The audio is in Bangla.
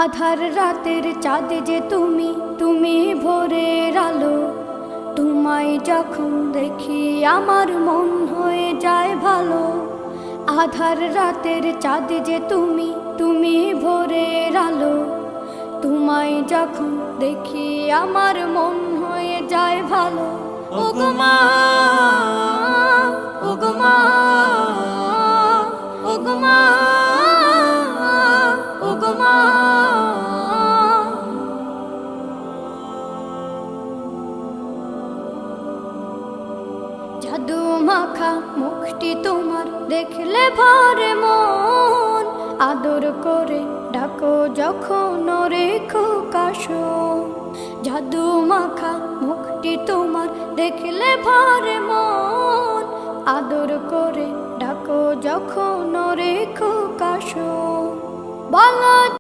আধার রাতের চাঁদ যে তুমি, তুমি ভোরের আলো। তোমায় যখন দেখি আমার মন হয়ে যায় ভালো। আধার রাতের চাঁদ যে তুমি, তুমি ভোরের আলো। তোমায় যখন দেখি আমার মন হয়ে যায় ভালো। ওগো মা, ওগো মা, ওগো মা, ওগো মা। জাদু মাখা মুখটি তোমার দেখলে ভরে মন। আদর করে ডাকো যখন রেখো কাশন। জাদু মাখা মুখটি তোমার দেখলে ভরে মন। আদর করে ডাকো যখন রেখো কাশন। বলো